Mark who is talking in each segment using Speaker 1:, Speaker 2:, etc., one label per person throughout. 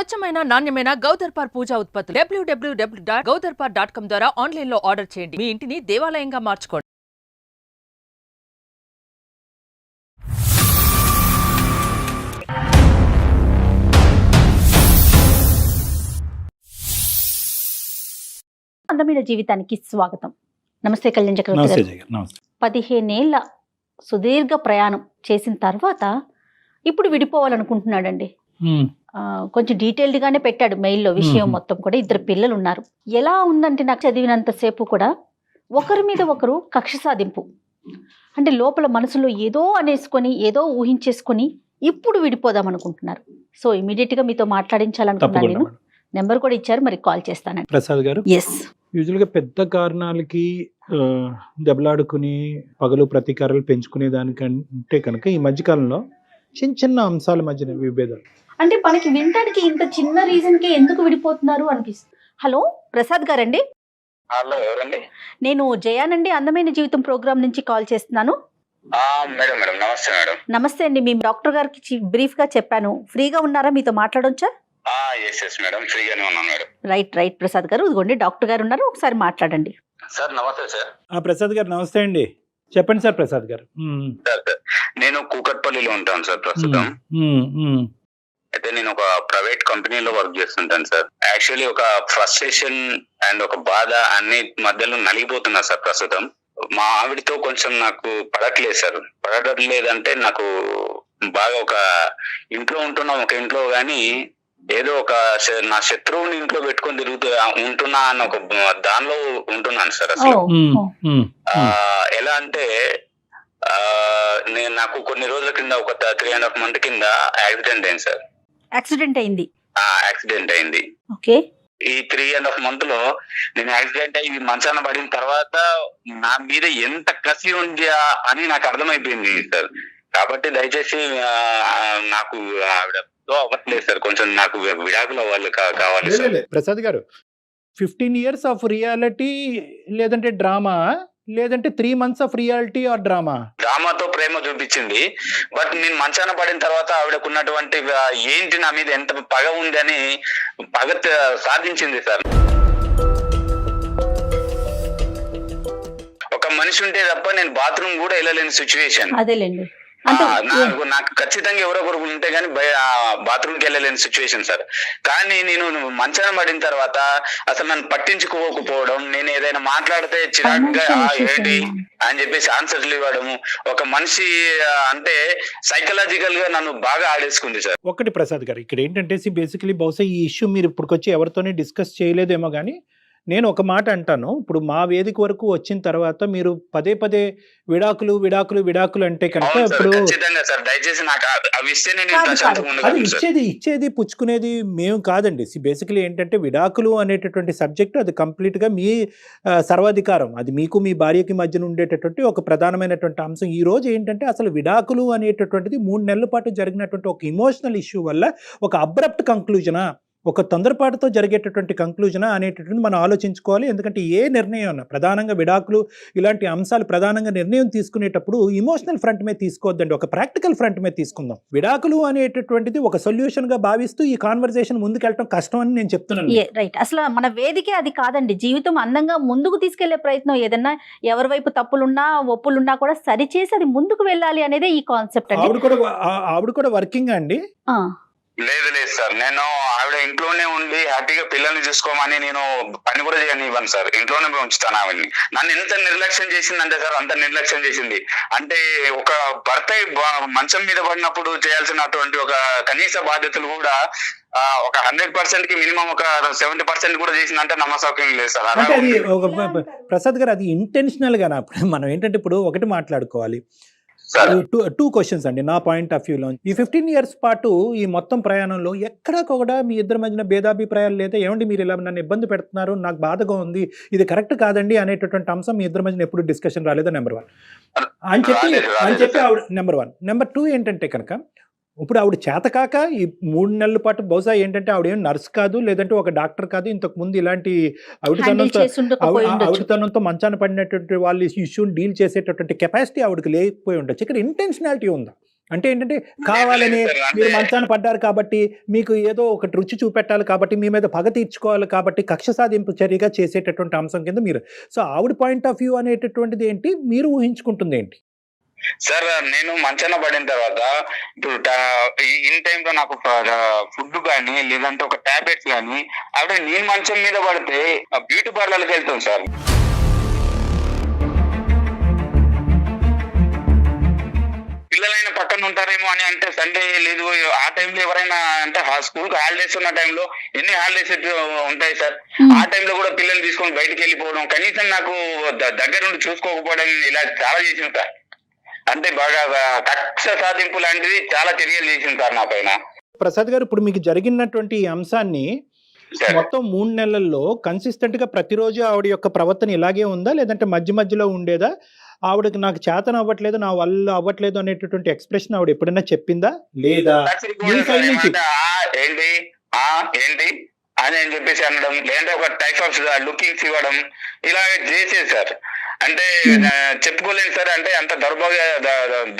Speaker 1: స్వచ్ఛమైన నాణ్యమైన గౌదర్పార్ పూజా ఉత్పత్తులు www.gaudarpar.com ద్వారా ఆన్లైన్ లో ఆర్డర్ చేయండి. మీ ఇంటిని దేవాలయంగా మార్చుకోండి.
Speaker 2: అందమైన జీవితానికి స్వాగతం. నమస్తే కళ్యాణ్ చక్రవర్తి గారు. 15 ఏళ్ల సుదీర్ఘ ప్రయాణం చేసిన తర్వాత ఇప్పుడు విడిపోవాలనుకుంటున్నాడండి. కొంచెం డీటెయిల్డ్ గానే పెట్టాడు మెయిల్లో విషయం మొత్తం కూడా. 2 పిల్లలు ఉన్నారు. ఎలా ఉందంటే నాకు చదివినంతసేపు కూడా ఒకరి మీద ఒకరు కక్ష సాధింపు, అంటే లోపల మనసులో ఏదో అనేసుకొని ఏదో ఊహించేసుకొని ఇప్పుడు విడిపోదాం అనుకుంటున్నారు. సో ఇమీడియట్ గా మీతో మాట్లాడించాలనుకున్నాను. నేను నెంబర్ కూడా ఇచ్చారు, మరి కాల్ చేస్తానండి.
Speaker 3: ప్రసాద్ గారు,
Speaker 2: ఎస్,
Speaker 3: యూజువల్గా పెద్ద కారణాలకి దెబ్బలాడుకుని పగలు ప్రతీకారాలు పెంచుకునే దానికంటే కనుక ఈ మధ్యకాలంలో చిన్న చిన్న అంశాల మధ్యన విభేదాలు,
Speaker 2: అంటే మనకి వినటానికి ఇంత చిన్న రీజన్ కి ఎందుకు విడిపోతున్నారు అనిపిస్తుంది. హలో ప్రసాద్ గారండి?
Speaker 4: హలో, ఎవరండి?
Speaker 2: నేను జయానండి, అందమైన జీవితం ప్రోగ్రామ్ నుంచి కాల్ చేస్తున్నాను.
Speaker 4: మేడం మేడం నమస్తే మేడం.
Speaker 2: నమస్తే అండి. మేము డాక్టర్ గారికి బ్రీఫ్ గా చెప్పాను, ఫ్రీగా ఉన్నారా, మీతో మాట్లాడొచ్చా?
Speaker 4: ఎస్ మేడం, ఫ్రీగానే ఉన్నాను మేడం.
Speaker 2: రైట్ ప్రసాద్ గారు, ఇదిగోండి డాక్టర్ గారు ఉన్నారు, ఒకసారి మాట్లాడండి.
Speaker 4: సార్ నమస్తే సార్.
Speaker 3: ప్రసాద్ గారు నమస్తే అండి, చెప్పండి సార్. ప్రసాద్ గారు,
Speaker 4: సార్ నేను కూకట్పల్లిలో ఉంటాను సార్ ప్రస్తుతం. అయితే నేను ఒక ప్రైవేట్ కంపెనీలో వర్క్ చేస్తుంటాను సార్. యాక్చువల్లీ ఒక ఫ్రస్ట్రేషన్ అండ్ ఒక బాధ అన్ని మధ్యలో నలిగిపోతున్నా సార్ ప్రస్తుతం. మా ఆవిడతో కొంచెం నాకు పడట్లేదు సార్. పడట్లేదంటే నాకు బాగా ఒక ఇంట్లో ఉంటున్నాం, ఒక ఇంట్లో గానీ ఏదో ఒక నా శత్రువుని ఇంట్లో పెట్టుకొని తిరుగుతూ ఉంటున్నా అన్న ఒక దానిలో ఉంటున్నాను సార్. అసలు ఎలా అంటే నాకు కొన్ని రోజుల కింద ఒక 3.5 months కింద యాక్సిడెంట్ అయింది సార్.
Speaker 2: యాక్సిడెంట్
Speaker 4: అయింది.
Speaker 2: ఓకే.
Speaker 4: ఈ 3.5 months లో నేను యాక్సిడెంట్ అయ్యి మంచాన పడిన తర్వాత నా మీద ఎంత కసి ఉంది అని నాకు అర్థమైపోయింది సార్. కాబట్టి దయచేసి నాకు ఆవిడతో అవ్వట్లేదు సార్, కొంచెం నాకు విడాకులు అవ్వాలి కావాలి సార్.
Speaker 3: ప్రసాద్ గారు, 15 years ఆఫ్ రియాలిటీ లేదంటే డ్రామా, లేదంటే 3 months of reality or drama?
Speaker 4: డ్రామాతో ప్రేమ చూపించింది. బట్ నేను మంచాన పడిన తర్వాత ఆవిడకున్నటువంటి ఏంటి నా మీద ఎంత పగ ఉంది అని పగ సాధించింది సార్. ఒక మనిషి ఉంటే తప్ప నేను బాత్రూమ్ కూడా వెళ్ళలేని సిచ్యువేషన్.
Speaker 2: అదేలేండి.
Speaker 4: నాకు ఖచ్చితంగా ఎవరొకరు ఉంటే గానీ బాత్రూమ్కి వెళ్ళలేని సిచ్యువేషన్ సార్. కానీ నేను మంచాన పడిన తర్వాత అసలు నన్ను పట్టించుకోకపోవడం, నేను ఏదైనా మాట్లాడితే చిరాకుగా ఏంటి అని చెప్పేసి ఆన్సర్లు ఇవ్వడము, ఒక మనిషి అంటే సైకలాజికల్ గా నన్ను బాగా ఆడేసుకుంది సార్.
Speaker 3: ఒకటి ప్రసాద్ గారు, ఇక్కడ ఏంటంటే బేసికలీ బహుశా ఈ ఇష్యూ మీరు ఇప్పటికొచ్చి ఎవరితోనే డిస్కస్ చేయలేదేమో కానీ నేను ఒక మాట అంటాను. ఇప్పుడు మా వేదిక వరకు వచ్చిన తర్వాత మీరు పదే పదే విడాకులు అంటే కనుక ఇప్పుడు ఇచ్చేది పుచ్చుకునేది మేము కాదండి. బేసికలీ ఏంటంటే విడాకులు అనేటటువంటి సబ్జెక్టు అది కంప్లీట్ గా మీ సర్వాధికారం, అది మీకు మీ భార్యకి మధ్యన ఉండేటటువంటి ఒక ప్రధానమైనటువంటి అంశం. ఈ రోజు ఏంటంటే అసలు విడాకులు అనేటటువంటిది 3 నెలల పాటు జరిగినటువంటి ఒక ఇమోషనల్ ఇష్యూ వల్ల ఒక అబ్రప్ట్ కంక్లూజనా, ఒక తొందరపాటుతో జరిగేటటువంటి కంక్లూజన్ అనేటటువంటి మనం ఆలోచించుకోవాలి. ఎందుకంటే ఏ నిర్ణయం ప్రధానంగా విడాకులు ఇలాంటి అంశాలు ప్రధానంగా నిర్ణయం తీసుకునేటప్పుడు ఇమోషనల్ ఫ్రంట్ మీద తీసుకోవద్దండి, ఒక ప్రాక్టికల్ ఫ్రంట్ మీద తీసుకుందాం. విడాకులు అనేటటువంటిది ఒక సొల్యూషన్ గా భావిస్తూ ఈ కాన్వర్సేషన్ ముందుకెళ్ళడం కష్టం అని నేను చెప్తున్నాను.
Speaker 2: రైట్. అసలు మన వేదికే అది కాదండి. జీవితం అందంగా ముందుకు తీసుకెళ్లే ప్రయత్నం, ఏదన్నా ఎవరి వైపు తప్పులున్నా ఒప్పులున్నా కూడా సరిచేసి అది ముందుకు వెళ్ళాలి అనేదే ఈ కాన్సెప్ట్.
Speaker 3: ఆవిడ కూడా వర్కింగ్ అండి?
Speaker 4: లేదు సార్, నేను ఆవిడ ఇంట్లోనే ఉండి హ్యాపీగా పిల్లల్ని చూసుకోమని నేను పని కూడా చేయనివ్వను సార్. ఇంట్లోనే ఉంచుతాను ఆవిడ్ని. నన్ను ఎంత నిర్లక్ష్యం చేసిందంటే సార్, అంత నిర్లక్ష్యం చేసింది. అంటే ఒక భర్త మంచం మీద పడినప్పుడు చేయాల్సినటువంటి ఒక కనీస బాధ్యతలు కూడా ఒక 100% కి మినిమం ఒక 70% కూడా చేసిందంటే నమ్మసౌక్యం లేదు సార్.
Speaker 3: ప్రసాద్ గారు, అది ఇంటెన్షనల్ గా మనం ఏంటంటే ఇప్పుడు ఒకటి మాట్లాడుకోవాలి. 2 questions అండి నా పాయింట్ ఆఫ్ వ్యూలో. ఈ 15 years పాటు ఈ మొత్తం ప్రయాణంలో ఎక్కడా కూడా మీ ఇద్దరి మధ్యన భేదాభిప్రాయాలు లేదా ఏమండి మీరు ఇలా నన్ను ఇబ్బంది పెడుతున్నారు, నాకు బాధగా ఉంది, ఇది కరెక్ట్ కాదండి అనేటటువంటి అంశం మీ ఇద్దరి మధ్యన ఎప్పుడు డిస్కషన్ రాలేదా? నెంబర్ 1 అని చెప్పి ఆవిడ. నెంబర్ 1. నెంబర్ 2 ఏంటంటే కనుక ఇప్పుడు ఆవిడ చేతకాక ఈ 3 నెలల పాటు బహుశా ఏంటంటే ఆవిడ నర్స్ కాదు, లేదంటే ఒక డాక్టర్ కాదు, ఇంతకు ముందు ఇలాంటి ఆవిడతనంతో మంచాన పడినటువంటి వాళ్ళు ఇష్యూని డీల్ చేసేటటువంటి కెపాసిటీ ఆవిడకి లేకపోయి ఉండొచ్చు. ఇక్కడ ఇంటెన్షనాలిటీ ఉందా అంటే ఏంటంటే కావాలని మీరు మంచాన పడ్డారు కాబట్టి మీకు ఏదో ఒకటి రుచి చూపెట్టాలి కాబట్టి మీ మీద పగ తీర్చుకోవాలి కాబట్టి కక్ష సాధింపు చర్యగా చేసేటటువంటి అంశం కింద మీరు సో ఆవిడ పాయింట్ ఆఫ్ వ్యూ అనేటటువంటిది ఏంటి, మీరు ఊహించుకుంటుంది ఏంటి?
Speaker 4: సార్ నేను మంచాన పడిన తర్వాత ఇప్పుడు ఇన్ టైంలో నాకు ఫుడ్ కానీ లేదంటే ఒక టాబ్లెట్స్ కానీ అవి నేను మంచం మీద పడితే బ్యూటీ పార్లర్కి వెళ్తాం సార్. పిల్లలైన పక్కన ఉంటారేమో అని అంటే సండే లేదు ఆ టైంలో ఎవరైనా అంటే స్కూల్ కి హాలిడేస్ ఉన్న టైంలో ఎన్ని హాలిడేస్ ఉంటాయి సార్, ఆ టైంలో కూడా పిల్లలు తీసుకొని బయటకు వెళ్ళిపోవడం, కనీసం నాకు దగ్గర నుండి చూసుకోకపోవడం, ఇలా చాలా చేసింది సార్. అంటే బాగా కక్ష సాధింపు లాంటివి చాలా చర్యలు చేసింది సార్ నా పైన.
Speaker 3: ప్రసాద్ గారు, ఇప్పుడు మీకు జరిగినటువంటి ఈ అంశాన్ని మొత్తం 3 నెలల్లో కన్సిస్టెంట్ గా ప్రతిరోజు ఆవిడ యొక్క ప్రవర్తన ఇలాగే ఉందా, లేదంటే మధ్య మధ్యలో ఉండేదా? ఆవిడకి నాకు చేతన అవ్వట్లేదు, నా వల్ల అవ్వట్లేదు అనేటటువంటి ఎక్స్ప్రెషన్ ఆవిడ ఎప్పుడైనా చెప్పిందా లేదా?
Speaker 4: ఏంటి ఏంటి అని చెప్పేసి అనడం, లేదంటే ఒక టైప్ ఆఫ్ లుకింగ్స్ ఇవ్వడం, ఇలా చేసేది సార్. అంటే చెప్పుకోలేను సార్, అంటే అంత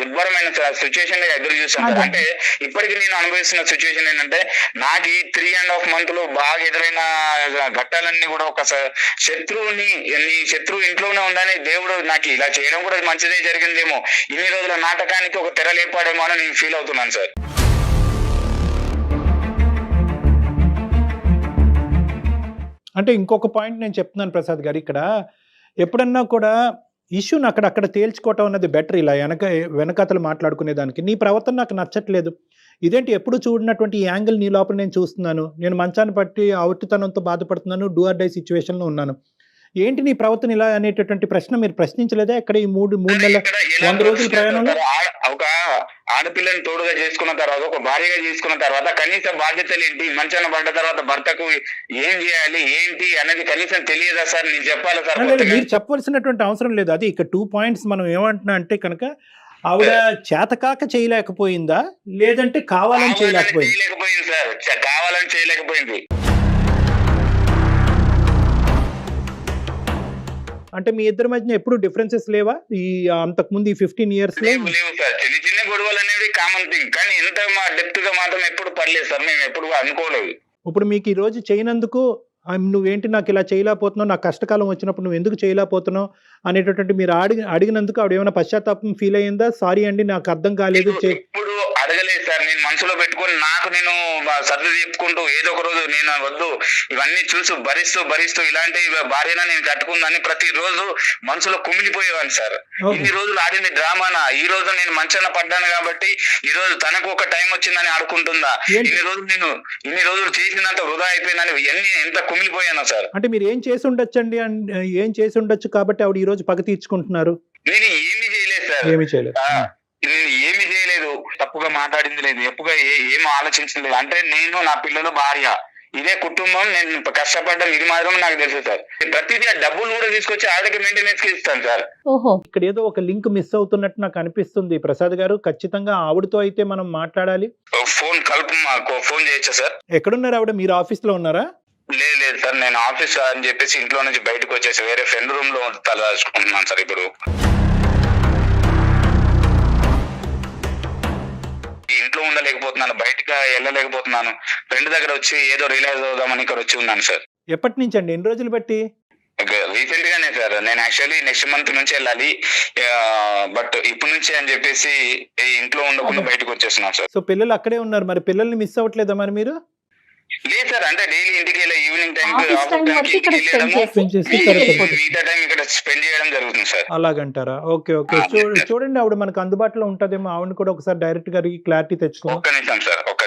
Speaker 4: దుర్భరమైన సిచ్యువేషన్ ఎదురు చూసాను సార్. అంటే ఇప్పటికి నేను అనుభవిస్తున్న సిచ్యువేషన్ ఏంటంటే నాకు ఈ 3.5 months బాగా ఎదురైన ఘట్టాలన్నీ కూడా ఒక శత్రువుని, నీ శత్రువు ఇంట్లోనే ఉందని దేవుడు నాకు ఇలా చేయడం కూడా మంచిదే జరిగిందేమో, ఇన్ని రోజుల నాటకానికి ఒక తెర లేపాడేమో అని నేను ఫీల్ అవుతున్నాను సార్.
Speaker 3: అంటే ఇంకొక పాయింట్ నేను చెప్తున్నాను ప్రసాద్ గారు, ఇక్కడ ఎప్పుడన్నా కూడా ఇష్యూని అక్కడ తేల్చుకోవటం అన్నది బెటర్. ఇలా వెనకతలు మాట్లాడుకునే దానికి నీ ప్రవర్తన నాకు నచ్చట్లేదు, ఇదేంటి ఎప్పుడు చూడనటువంటి ఈ యాంగిల్ నీ లోపల నేను చూస్తున్నాను, నేను మంచాన్ని పట్టి అవుటితనంతో బాధపడుతున్నాను, డూ ఆర్ డై సిచ్యువేషన్లో ఉన్నాను, ఏంటి నీ ప్రవర్తన ఇలా అనేటటువంటి ప్రశ్న మీరు ప్రశ్నించలేదా ఇక్కడ ఈ 3 నెలల 100 రోజుల ప్రయాణంలో?
Speaker 4: ఒక ఆడపిల్లని తోడుగా చేసుకున్న తర్వాత, ఒక భార్యగా చేసుకున్న తర్వాత కనీస బాధ్యతలు ఏంటి, మంచాన పడ్డ తర్వాత భర్తకు ఏం చేయాలి ఏంటి అనేది కనీసం తెలియదా సార్? నేను చెప్పాలి సార్.
Speaker 3: మీరు చెప్పవలసినటువంటి అవసరం లేదు. అది ఇక్కడ 2 points మనం ఏమంటున్నా అంటే కనుక ఆవిడ చేతకాక చేయలేకపోయిందా, లేదంటే కావాలని
Speaker 4: చేయలేకపోయింది సార్, కావాలని చేయలేకపోయింది.
Speaker 3: అంటే మీ ఇద్దరి మధ్య ఎప్పుడు డిఫరెన్సెస్ లేవా ఈ అంతకుముందు ఈ 15 years లో?
Speaker 4: లేవు సార్, చిన్న చిన్న గొడవలు అనేవి కామన్ థింగ్, కానీ ఇంత డెప్త్ గా మాత్రం ఎప్పుడు పర్లేదు సార్, మేము ఎప్పుడు అనుకోలేదు.
Speaker 3: ఇప్పుడు మీకు ఈ రోజు చేయనందుకు నువ్వేంటి నాకు ఇలా చేయలేకపోతున్నావు, నాకు కష్టకాలం వచ్చినప్పుడు నువ్వు ఎందుకు చేయలేకపోతున్నావు అనేటటువంటి మీరు అడిగినందుకు ఆవిడ ఏమైనా పశ్చాత్తాపం ఫీల్ అయ్యిందా? సారీ అండి నాకు అర్థం కాలేదు.
Speaker 4: ఇప్పుడు అడగలేదు సార్, నేను మనసులో పెట్టుకొని నాకు నేను సర్ది చెప్పుకుంటూ ఏదో ఒక రోజు నేను వద్దు ఇవన్నీ చూసి భరిస్తూ ఇలాంటి భార్యన నేను కట్టుకుందని ప్రతి రోజు మనసులో కుమిలిపోయేవాడిని సార్. ఇన్ని రోజులు ఆడింది డ్రామానా, ఈ రోజు నేను మంచాన పడ్డాను కాబట్టి ఈ రోజు తనకు ఒక టైం వచ్చిందని ఆడుకుంటుందా, ఇన్ని రోజులు చేసినంత వృధా అయిపోయిందని ఎంత కుమిలిపోయాను సార్.
Speaker 3: అంటే మీరు ఏం చేసి ఉండొచ్చండి, ఏం చేసి ఉండొచ్చు కాబట్టి ఆవిడ ఈ రోజు పగ తీర్చుకుంటున్నారు?
Speaker 4: నేను ఏమీ చేయలేదు సార్, నేను ఏమి చేయలేదు, తప్పుగా మాట్లాడింది లేదు, ఎప్పుగా ఏం ఆలోచించలేదు. అంటే నేను, నా పిల్లలు, భార్య, ఇదే కుటుంబం, నేను కష్టపడ్డం ఇది మాత్రం నాకు తెలుసు సార్. ప్రతిదీ డబ్బులు కూడా తీసుకొచ్చి ఆవిడకి మెయింటెనెన్స్ కి ఇస్తాను సార్.
Speaker 3: ఇక్కడ ఏదో ఒక లింక్ మిస్ అవుతున్నట్టు నాకు అనిపిస్తుంది ప్రసాద్ గారు. ఖచ్చితంగా ఆవిడతో అయితే మనం మాట్లాడాలి.
Speaker 4: ఫోన్ చేయొచ్చా సార్?
Speaker 3: ఎక్కడున్నారు ఆవిడ? మీరు ఆఫీస్ లో ఉన్నారా?
Speaker 4: లేదు సార్, నేను ఆఫీస్ అని చెప్పేసి ఇంట్లో నుంచి బయటకు వచ్చేసి వేరే ఫ్రెండ్ రూమ్ లో తలదాచుకుంటున్నాను సార్. ఇప్పుడు ఇంట్లో ఉండలేకపోతున్నాను, బయటకు వెళ్ళలేకపోతున్నాను, ఫ్రెండ్ దగ్గర వచ్చి ఏదో రిలైజ్ అవుదామని ఇక్కడ వచ్చి ఉన్నాను సార్.
Speaker 3: ఎప్పటి నుంచి అండి, ఎన్ని రోజులు బట్టి?
Speaker 4: రీసెంట్ గానే సార్, నేను యాక్చువల్లీ నెక్స్ట్ మంత్ నుంచి వెళ్ళాలి, బట్ ఇప్పటి నుంచి అని చెప్పేసి ఇంట్లో ఉండకుండా బయటకు వచ్చేస్తున్నాను సార్.
Speaker 3: సో పిల్లలు అక్కడే ఉన్నారు, మరి పిల్లల్ని మిస్ అవ్వట్లేదా మరి మీరు?
Speaker 4: లేదు సార్, అంటే డైలీ ఇంటికి వెళ్ళి ఈవినింగ్ టైం మిగతా టైం ఇక్కడ స్పెండ్ చేయడం జరుగుతుంది సార్.
Speaker 3: అలాగంటారా? ఓకే ఓకే, చూడండి ఆవిడ మనకు అందుబాటులో ఉంటదేమో, ఆవిడని కూడా ఒకసారి డైరెక్ట్ గా క్లారిటీ తెచ్చుకోండి.
Speaker 4: ఒక్క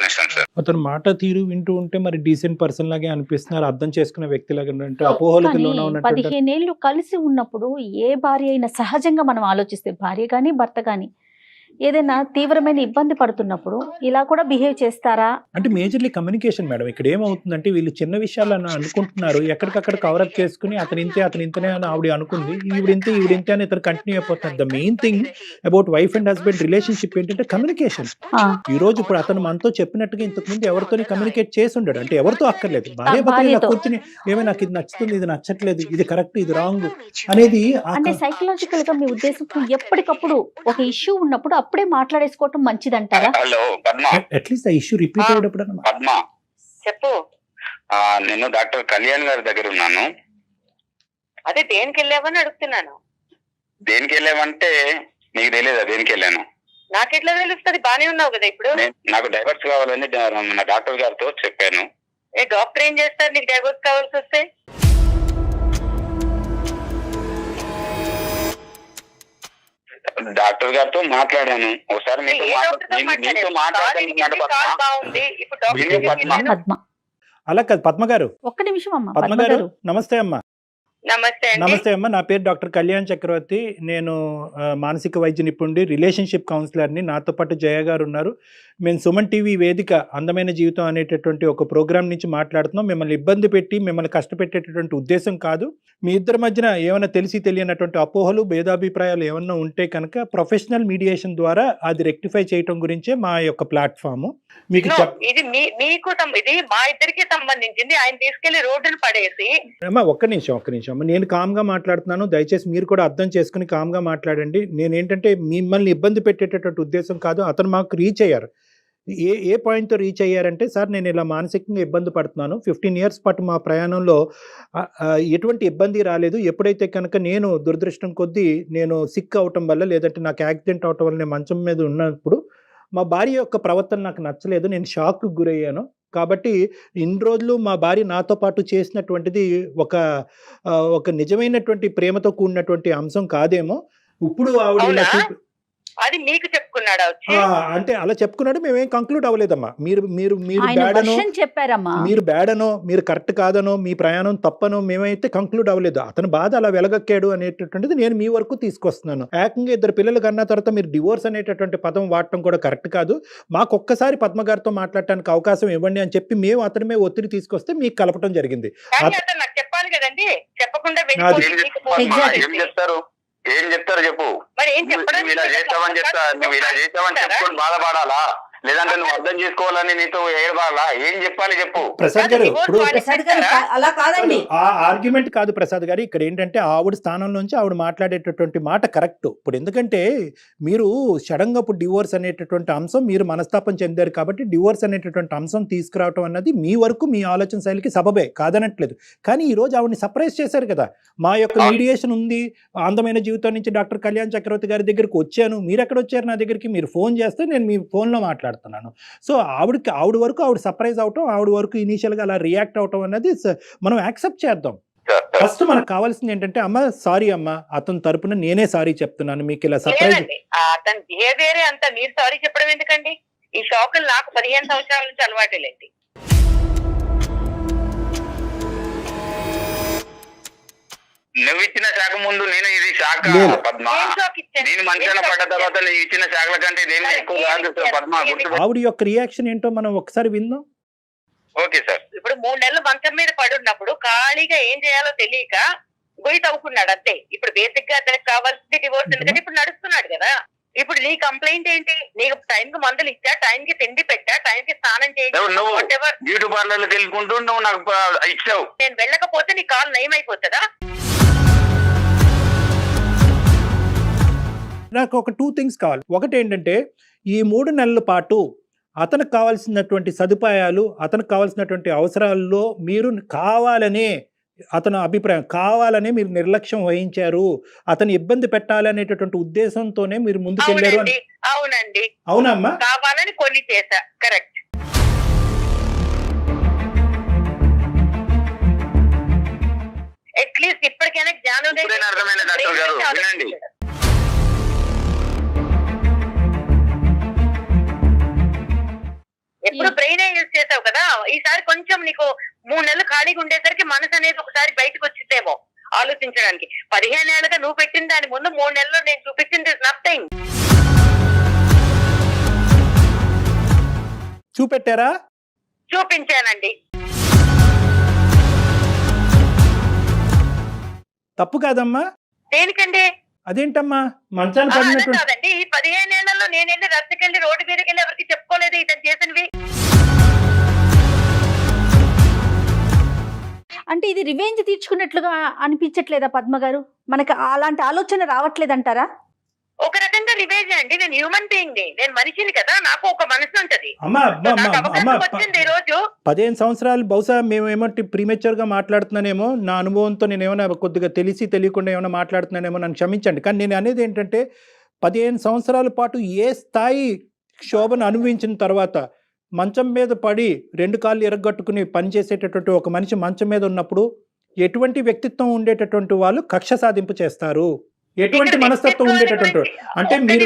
Speaker 4: నిమిషం సార్.
Speaker 3: అతను మాట తీరు వింటూ ఉంటే మరి డీసెంట్ పర్సన్ లాగే అనిపిస్తున్నారు, అర్థం చేసుకునే వ్యక్తి లాగా. అపోహలకు లోన ఉన్నట్టు.
Speaker 2: 15 ఏళ్ళు కలిసి ఉన్నప్పుడు ఏ భార్య అయినా సహజంగా మనం ఆలోచిస్తే, భార్య కానీ భర్త కానీ ఏదైనా తీవ్రమైన ఇబ్బంది పడుతున్నప్పుడు ఇలా కూడా బిహేవ్ చేస్తారా?
Speaker 3: అంటే మేజర్లీ కమ్యూనికేషన్ మేడం. ఇక్కడ ఏమవుతుందంటే వీళ్ళు చిన్న విషయాలను అనుకుంటున్నారు, ఎక్కడికక్కడ కవరప్ చేసుకుని అతను ఇంతే అని ఆవిడ అనుకుంది, ఈవిడింతే అని ఇతను కంటిన్యూ అయిపోతున్నారు. The main thing about wife and husband relationship ఏంటంటే కమ్యూనికేషన్. ఈ రోజు ఇప్పుడు అతను మనతో చెప్పినట్టుగా ఇంతకు ముందు ఎవరితో కమ్యూనికేట్ చేసి ఉండడు, అంటే ఎవరితో అక్కర్లేదు, భార్య భర్తలు కూర్చుని ఏమైనా నాకు ఇది నచ్చుతుంది, ఇది నచ్చట్లేదు, ఇది కరెక్ట్, ఇది రాంగ్ అనేది.
Speaker 2: అంటే సైకలాజికల్ గా మీ ఉద్దేశం ఎప్పటికప్పుడు ఒక ఇష్యూ ఉన్నప్పుడు అప్పుడే మాట్లాడేసుకోవటం మంచిదంటారా?
Speaker 4: హలో పద్మ.
Speaker 3: అట్లీస్ట్ ఆ ఇష్యూ రిపీట్ అయ్యేటప్పుడు
Speaker 4: పద్మ
Speaker 5: చెప్పు.
Speaker 4: నేను డాక్టర్ కళ్యాణ్ గారి దగ్గర ఉన్నాను.
Speaker 5: అదే దేనికి వెళ్ళావని అడుగుతున్నాను.
Speaker 4: దేనికి వెళ్ళామంటే నీకు తెలియదా దేనికి వెళ్ళాను?
Speaker 5: నాకెట్లా తెలుస్తుంది? బానే ఉన్నావు కదా ఇప్పుడు.
Speaker 4: నాకు డైవర్స్ కావాలని మన డాక్టర్ గారితో చెప్పాను.
Speaker 5: ఏ డాక్టర్ ఏం చేస్తారు నీకు డైవర్స్ కావాల్సి వస్తే?
Speaker 4: డాక్టర్ గారితో మాట్లాడాను ఒకసారి.
Speaker 2: పద్మ
Speaker 3: అలా కాదు పద్మ గారు,
Speaker 2: ఒక్క నిమిషం అమ్మా.
Speaker 3: పద్మ గారు నమస్తే అమ్మా.
Speaker 5: నమస్తే అండి.
Speaker 3: నమస్తే అమ్మా, నా పేరు డాక్టర్ కళ్యాణ్ చక్రవర్తి. నేను మానసిక వైద్య నిపుణుడి, రిలేషన్షిప్ కౌన్సిలర్ని. నాతో పాటు జయ గారు ఉన్నారు. మేము సుమన్ టీవీ వేదిక అందమైన జీవితం అనేటటువంటి ఒక ప్రోగ్రామ్ నుంచి మాట్లాడుతున్నాం. మిమ్మల్ని ఇబ్బంది పెట్టి మిమ్మల్ని కష్టపెట్టేటటువంటి ఉద్దేశం కాదు. మీ ఇద్దరి మధ్యన ఏమైనా తెలిసి తెలియనటువంటి అపోహలు, భేదాభిప్రాయాలు ఏమన్నా ఉంటే కనుక ప్రొఫెషనల్ మీడియేషన్ ద్వారా అది రెక్టిఫై చేయటం గురించే మా యొక్క ప్లాట్ఫామ్. మీకు
Speaker 5: ఇది మీకు ఇది మా ఇద్దరికి సంబంధించింది. ఆయన తీసుకెళ్లి రోడ్డును పడేసి.
Speaker 3: అమ్మా ఒక్క నిమిషం అమ్మ, నేను కామ్గా మాట్లాడుతున్నాను. దయచేసి మీరు కూడా అర్థం చేసుకుని కామ్గా మాట్లాడండి. నేనేంటంటే మిమ్మల్ని ఇబ్బంది పెట్టేటటువంటి ఉద్దేశం కాదు. అతను మాకు రీచ్ అయ్యారు. ఏ పాయింట్తో రీచ్ అయ్యారంటే, సార్ నేను ఇలా మానసికంగా ఇబ్బంది పడుతున్నాను. 15 years పాటు మా ప్రయాణంలో ఎటువంటి ఇబ్బంది రాలేదు. ఎప్పుడైతే కనుక నేను దురదృష్టం కొద్దీ నేను సిక్ అవటం వల్ల, లేదంటే నాకు యాక్సిడెంట్ అవటం వల్ల నేను మంచం మీద ఉన్నప్పుడు మా భార్య యొక్క ప్రవర్తన నాకు నచ్చలేదు. నేను షాక్కు గురయ్యాను. కాబట్టి ఇన్ని రోజులు మా భార్య నాతో పాటు చేసినటువంటిది ఒక నిజమైనటువంటి ప్రేమతో కూడినటువంటి అంశం కాదేమో. ఇప్పుడు ఆవిడ
Speaker 5: అది మీకు చెప్పుకున్నాడా?
Speaker 3: అంటే అలా చెప్పుకున్నాడు. మేమేం కంక్లూడ్ అవ్వలేదమ్మా. మీరు
Speaker 2: చెప్పారమ్మా,
Speaker 3: మీరు బ్యాడనో, మీరు కరెక్ట్ కాదనో, మీ ప్రయాణం తప్పనో మేమైతే కంక్లూడ్ అవ్వలేదు. అతను బాధ అలా వెలగక్కాడు అనేటటువంటిది నేను మీ వరకు తీసుకొస్తున్నాను. ఏకంగా 2 పిల్లలు కన్నా తర్వాత మీరు డివోర్స్ అనేటటువంటి పదం వాడటం కూడా కరెక్ట్ కాదు. మాకు ఒక్కసారి పద్మ గారితో మాట్లాడటానికి అవకాశం ఇవ్వండి అని చెప్పి మేము అతని మీద ఒత్తిడి తీసుకొస్తే మీకు కలపటం జరిగింది.
Speaker 5: చెప్పాలి కదండి, చెప్పకుండా
Speaker 4: ఏం చెప్తారు చెప్పు.
Speaker 5: మరి ఏం చెప్పడం?
Speaker 4: ఇలా చేస్తావని నువ్వు ఇలా చేస్తావని చెప్పుకొని బాధపడాలా, లేదంటే నువ్వు అర్థం చేసుకోవాలని నీతో ఏడవాలా? ఏం చెప్పాలి చెప్పు.
Speaker 3: ప్రసాద్ గారు, ఇప్పుడు
Speaker 2: అలా కాదండి,
Speaker 3: ఆ ఆర్గ్యుమెంట్ కాదు ప్రసాద్ గారు. ఇక్కడ ఏంటంటే ఆవిడ స్థానం నుంచి ఆవిడ మాట్లాడేటటువంటి మాట కరెక్ట్. ఇప్పుడు ఎందుకంటే మీరు సడన్గా ఇప్పుడు డివోర్స్ అనేటటువంటి అంశం, మీరు మనస్తాపం చెందారు కాబట్టి డివోర్స్ అనేటటువంటి అంశం తీసుకురావటం అన్నది మీ వరకు మీ ఆలోచన శైలికి సబబే, కాదనట్లేదు. కానీ ఈ రోజు ఆవిడని సర్ప్రైజ్ చేశారు కదా. మా యొక్క మీడియేషన్ ఉంది, అందమైన జీవితం నుంచి డాక్టర్ కళ్యాణ్ చక్రవర్తి గారి దగ్గరికి వచ్చాను. మీరు ఎక్కడ వచ్చారు నా దగ్గరికి? మీరు ఫోన్ చేస్తే నేను మీ ఫోన్లో మాట్లాడుతున్నాను. సో ఆవిడ వరకు ఆవిడ సర్ప్రైజ్ అవటం, ఆవిడ వరకు ఇనీషియల్గా అలా రియాక్ట్ అవటం అనేది మనం యాక్సెప్ట్ చేద్దాం. ఫస్ట్ మనకు కావాల్సింది ఏంటంటే, అమ్మ సారీ అమ్మ, అతని తరపున నేనే సారీ చెప్తున్నాను, మీకు ఇలా సర్ప్రైజ్.
Speaker 5: అతని బిహేవియర్ అంతా మీరు సారీ చెప్పడం ఎందుకండి? ఈ షాకులు నాకు 15 సంవత్సరాల నుంచి అలవాటేలేండి.
Speaker 4: నువ్వు ఇచ్చిన శాఖ ముందు నేను ఇది శాఖ పద్మ. నేను మంచాన పడ్డ తర్వాత నువ్వు ఇచ్చిన శాఖల కంటే దేని ఎక్కువ కాదు పద్మ.
Speaker 3: ఆవిడ యొక్క రియాక్షన్ ఏంటో మనం ఒకసారి విందాం.
Speaker 4: Okay sir.
Speaker 5: ఇప్పుడు 3 నెలలు మంచం మీద పడున్నప్పుడు ఖాళీగా ఏం చేయాలో తెలియక గొయ్యి తవ్వుకున్నాడు అంతే. ఇప్పుడు బేసిక్ గా అతనికి కావాల్సింది డివోర్స్, ఎందుకంటే ఇప్పుడు నడుస్తున్నాడు కదా. ఇప్పుడు నీ కంప్లైంట్ ఏంటి? నీకు టైం కి మందులు ఇచ్చా, టైం కి తిండి పెట్టా, టైం కి స్నానం చేయించు,
Speaker 4: బ్యూటీ పార్లర్కి వెళ్ళుకుంటూ నువ్వు నాకు ఇచ్చావు.
Speaker 5: నేను వెళ్ళకపోతే నీ కాలు నయమైపోతుందా?
Speaker 3: నాకు ఒక 2 things కావాలి. ఒకటి ఏంటంటే, ఈ 3 నెలల పాటు అతనికి కావాల్సినటువంటి సదుపాయాలు, అతనికి కావాల్సినటువంటి అవసరాల్లో మీరు కావాలనే, అతని అభిప్రాయం కావాలనే మీరు నిర్లక్ష్యం వహించారు, అతను ఇబ్బంది పెట్టాలనేటటువంటి ఉద్దేశంతోనే మీరు ముందుకెళ్ళారు.
Speaker 5: అవునండి.
Speaker 3: అవునమ్మా,
Speaker 5: కావాలని కొన్ని చేశా. కరెక్ట్. అట్లీస్ట్ ఇప్పటికైనా జ్ఞానోదయం
Speaker 4: అర్థమైన డాక్టర్ గారు వినండి.
Speaker 5: ఎప్పుడు బ్రెయిన్ యూజ్ చేసావు కదా, ఈసారి కొంచెం నీకు 3 నెలలు ఖాళీగా ఉండేసరికి మనసు అనేది ఒకసారి బయటకు వచ్చిందేమో ఆలోచించడానికి. 15 ఏళ్ళుగా నువ్వు పెట్టిన దాని ముందు 3 నెలల్లో నేను చూపించింది నథింగ్.
Speaker 3: చూపెట్టారా?
Speaker 5: చూపించానండి.
Speaker 3: తప్పు కాదమ్మా.
Speaker 5: దేనికండి?
Speaker 3: అదేంటమ్మా మంచాలు పడినట్టు?
Speaker 5: కాదండి, ఈ 15 ఏళ్లలో నేను వెళ్ళి రచ్చకెళ్ళి రోడ్డు మీదకి వెళ్ళి ఎవరికి చెప్పుకోలేదు ఇతను చేసినవి.
Speaker 2: అంటే ఇది రివెంజ్ తీర్చుకున్నట్లుగా అనిపించట్లేదా పద్మ గారు? మనకి అలాంటి ఆలోచన రావట్లేదంటారా?
Speaker 5: ఒక రకంగా రివేజ్ అండి. నేను హ్యూమన్ బీయింగ్ ని, నేను మనిషిని కదా, నాకు ఒక మనసు ఉంటది.
Speaker 3: అమ్మా
Speaker 5: నాకు అవకాశం వచ్చింది ఈ రోజు.
Speaker 3: 15 సంవత్సరాలు బహుశా మేమేమో ప్రీమెచ్యూర్ గా మాట్లాడుతున్నానేమో, నా అనుభవంతో నేను ఏమైనా కొద్దిగా తెలిసి తెలియకుండా ఏమైనా మాట్లాడుతున్నానేమో, నన్ను క్షమించండి. కానీ నేను అనేది ఏంటంటే 15 సంవత్సరాల పాటు ఏ స్థాయి క్షోభను అనుభవించిన తర్వాత మంచం మీద పడి 2 కాళ్ళు ఎరగొట్టుకుని పనిచేసేటటువంటి ఒక మనిషి మంచం మీద ఉన్నప్పుడు ఎటువంటి వ్యక్తిత్వం ఉండేటటువంటి వాళ్ళు కక్ష సాధింపు చేస్తారు? ఎటువంటి మనస్తత్వం ఉండేటటువంటి అంటే మీరు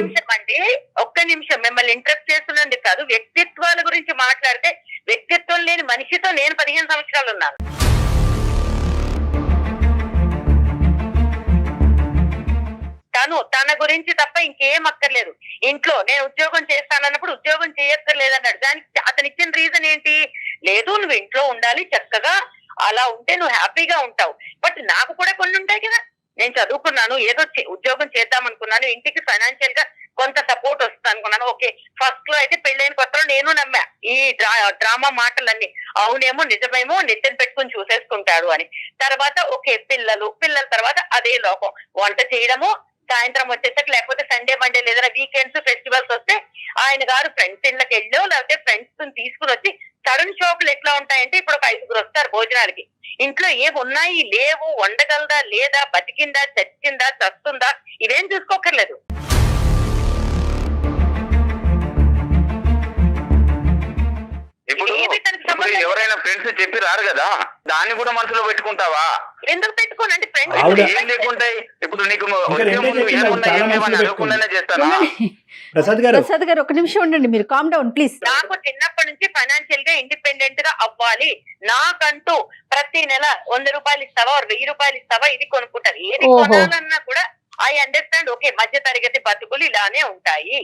Speaker 5: ఒక్క నిమిషం మిమ్మల్ని ఇంట్రెస్ట్ చేస్తున్నందుకు కాదు, వ్యక్తిత్వాల గురించి మాట్లాడితే వ్యక్తిత్వం లేని మనిషితో నేను 15 సంవత్సరాలు ఉన్నాను. తన గురించి తప్ప ఇంకేం అక్కర్లేదు. ఇంట్లో నేను ఉద్యోగం చేస్తానన్నప్పుడు ఉద్యోగం చేయక్కర్లేదన్నాడు. దానికి అతను ఇచ్చిన రీజన్ ఏంటి? లేదు, నువ్వు ఇంట్లో ఉండాలి చక్కగా, అలా ఉంటే నువ్వు హ్యాపీగా ఉంటావు. బట్ నాకు కూడా కొన్ని ఉంటాయి కదా. నేను చదువుకున్నాను, ఏదో ఉద్యోగం చేద్దాం అనుకున్నాను, ఇంటికి ఫైనాన్షియల్ గా కొంత సపోర్ట్ వస్తుంది అనుకున్నాను. ఓకే, ఫస్ట్ లో అయితే పెళ్ళైన కొత్తలో నేను నమ్మా ఈ డ్రామా మాటలన్నీ. అవునేమో నిజమేమో, నెత్తిన పెట్టుకుని చూసేసుకుంటాడు అని. తర్వాత ఓకే, పిల్లల తర్వాత అదే లోకం, వంట చేయడము, సాయంత్రం వచ్చేసరికి, లేకపోతే సండే మండే లేదా వీకెండ్స్ ఫెస్టివల్స్ వస్తే ఆయన గారు ఫ్రెండ్స్ ఇళ్ళకి వెళ్ళో లేకపోతే ఫ్రెండ్స్ తీసుకుని వచ్చి, సడన్ షాపులు ఎట్లా ఉంటాయంటే ఇప్పుడు ఒక 5 వస్తారు భోజనాలకి. ఇంట్లో ఏమి ఉన్నాయి లేవు, వండగలదా లేదా, బతికిందా చచ్చిందా చస్తుందా, ఇవేం చూసుకోకర్లేదు.
Speaker 4: ఇప్పుడు ఎవరైనా ఫ్రెండ్స్ చెప్పి రారు కదా, దాన్ని కూడా మనసులో పెట్టుకుంటావా?
Speaker 5: ఎందుకు పెట్టుకోను అంటే ఫ్రెండ్స్
Speaker 4: ఏం లేకుంటాయి. ఇప్పుడు నీకు అనుకుండానే చేస్తానా?
Speaker 3: ప్రసాద్
Speaker 2: గారు ఒక నిమిషం ఉండండి, మీరు కామ్ డౌన్ ప్లీజ్.
Speaker 5: నాకు చిన్నప్పటి నుంచి ఫైనాన్షియల్ గా ఇండిపెండెంట్ గా అవ్వాలి, నాకంటూ ప్రతి నెల 100 రూపాయలు ఇస్తావా 1000 రూపాయలు ఇస్తావా ఇది కొనుక్కుంటారు. ఏది కొనాలన్నా కూడా ఐ అండర్స్టాండ్. ఓకే, మధ్య తరగతి బతుకులు ఇలానే ఉంటాయి.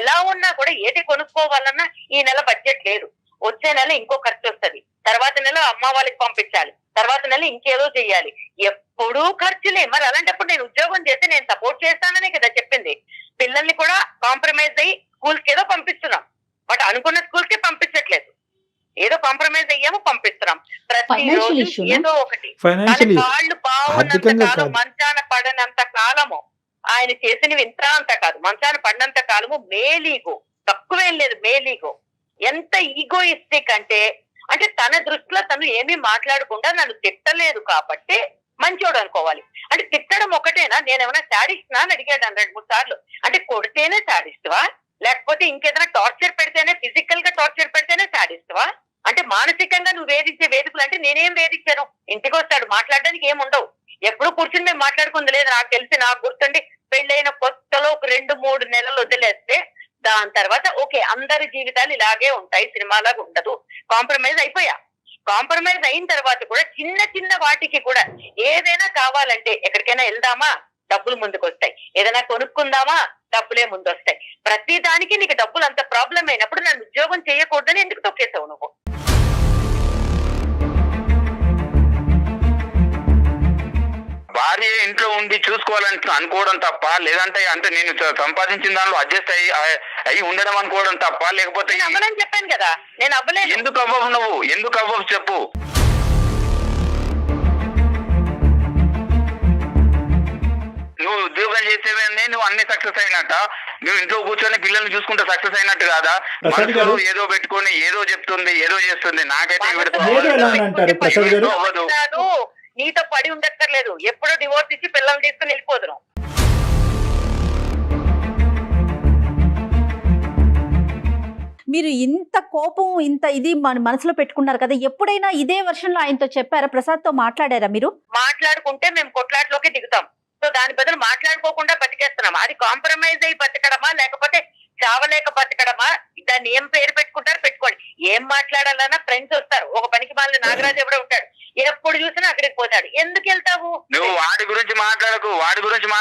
Speaker 5: ఎలా ఉన్నా కూడా ఏది కొనుక్కోవాలన్నా ఈ నెల బడ్జెట్ లేదు, వచ్చే నెల ఇంకో ఖర్చు వస్తుంది, తర్వాత నెల అమ్మ వాళ్ళకి పంపించాలి, తర్వాత నెల ఇంకేదో చెయ్యాలి, ఎప్పుడూ ఖర్చులే. మరి అలాంటప్పుడు నేను ఉద్యోగం చేస్తే నేను సపోర్ట్ చేస్తాననే కదా చెప్పింది. పిల్లల్ని కూడా కాంప్రమైజ్ అయ్యి స్కూల్ కి ఏదో పంపిస్తున్నాం, బట్ అనుకున్న స్కూల్ కి పంపించట్లేదు, ఏదో కాంప్రమైజ్ అయ్యాము పంపిస్తున్నాం. ప్రతిరోజు ఏదో ఒకటి. కాళ్ళు బాగున్నంత కాలం, మంచాన పడనంత కాలము, ఆయన చేసినవి ఇంత అంత కాదు, మంచాన పడినంత కాలము మేలీగో, తక్కువేం లేదు మేలీగో. ఎంత ఈగోయిస్టిక్ అంటే తన దృష్టిలో తను ఏమీ మాట్లాడకుండా నన్ను తిట్టలేదు కాబట్టి మంచోడు అనుకోవాలి. అంటే తిట్టడం ఒకటేనా? నేనేమైనా శాడిస్ట్నా అని అడిగాడు 2-3 సార్లు. అంటే కొడితేనే శాడిస్ట్వా, లేకపోతే ఇంకేదైనా టార్చర్ పెడితేనే, ఫిజికల్ గా టార్చర్ పెడితేనే శాడిస్ట్వా? అంటే మానసికంగా నువ్వు వేధించే వేదికలు అంటే నేనేం వేధించాను? ఇంటికి వస్తాడు, మాట్లాడడానికి ఏముండవు, ఎప్పుడు కూర్చుని మేము మాట్లాడుకుంది లేదు. నాకు తెలిసి, నాకు గుర్తుండి పెళ్ళైన కొత్తలో ఒక 2-3 నెలలు వదిలేస్తే దాని తర్వాత ఓకే అందరి జీవితాలు ఇలాగే ఉంటాయి, సినిమాలాగా ఉండదు, కాంప్రమైజ్ అయిపోయా. కాంప్రమైజ్ అయిన తర్వాత కూడా చిన్న చిన్న వాటికి కూడా ఏదైనా కావాలంటే ఎక్కడికైనా వెళ్దామా, డబ్బులు ముందుకు వస్తాయి, ఏదైనా కొనుక్కుందామా, డబ్బులే ముందు వస్తాయి. ప్రతి దానికి నీకు డబ్బులు అంత ప్రాబ్లం అయినప్పుడు నన్ను ఉద్యోగం చేయకూడదని ఎందుకు తొక్కేసావు నువ్వు?
Speaker 4: భార్య ఇంట్లో ఉండి చూసుకోవాలని అనుకోవడం తప్ప, లేదంటే నేను సంపాదించిన దానిలో అడ్జస్ట్ అయ్యి ఉండడం అనుకోవడం తప్ప, లేకపోతే
Speaker 5: అవ్వనని చెప్పాను కదా, నేను అవ్వలేదు.
Speaker 4: ఎందుకు అవ్వవు నువ్వు? ఎందుకు అవ్వవు చెప్పు. నువ్వు ఉద్యోగం చేసేవన్నీ నువ్వు అన్ని సక్సెస్ అయినట్ట, నువ్వు ఇంట్లో కూర్చొని పిల్లల్ని చూసుకుంటే సక్సెస్ అయినట్టు కాదా? మనసులో ఏదో పెట్టుకొని ఏదో చెప్తుంది, ఏదో చేస్తుంది. నాకైతే
Speaker 5: అవ్వదు. నీతో పడి ఉండక్కర్లేదు, ఎప్పుడో డివోర్స్ ఇచ్చి పిల్లల్ని తీసుకుని వెళ్ళిపోదును.
Speaker 2: మీరు ఇంత కోపం, ఇంత ఇది మనసులో పెట్టుకున్నారు కదా, ఎప్పుడైనా ఇదే వర్షన్లో ఆయనతో చెప్పారా? ప్రసాద్ తో మాట్లాడారా మీరు?
Speaker 5: మాట్లాడుకుంటే మేము కొట్లాట్లోకి దిగుతాం. సో దాని బదులు మాట్లాడుకోకుండా బతికేస్తున్నాం. అది కాంప్రమైజ్ అయి బతకడమా, లేకపోతే చావలేక బతకడమా? దాన్ని ఏం పేరు పెట్టుకుంటారు పెట్టుకోండి. ఏం మాట్లాడాలన్నా ఫ్రెండ్స్ వస్తారు. ఒక పనికి మాలిన నాగరాజు ఎవడో ఉంటాడు, ఎప్పుడు చూసినా అక్కడికి పోతాడు. ఎందుకు వెళ్తావు
Speaker 4: నువ్వు? వాడి గురించి మాట్లాడకు, వాడు నా